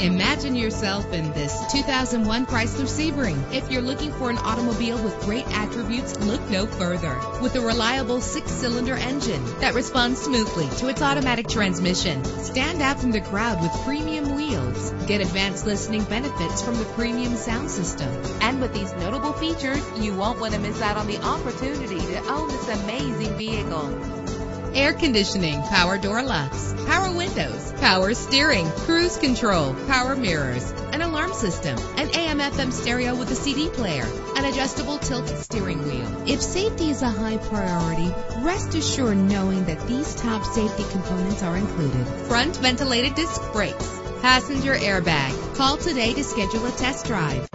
Imagine yourself in this 2001 Chrysler Sebring. If you're looking for an automobile with great attributes, look no further. With a reliable 6-cylinder engine that responds smoothly to its automatic transmission, stand out from the crowd with premium wheels. Get advanced listening benefits from the premium sound system. And with these notable features, you won't want to miss out on the opportunity to own this amazing vehicle. Air conditioning, power door locks, power windows, power steering, cruise control, power mirrors, an alarm system, an AM/FM stereo with a CD player, an adjustable tilt steering wheel. If safety is a high priority, rest assured knowing that these top safety components are included. Front ventilated disc brakes, passenger airbag. Call today to schedule a test drive.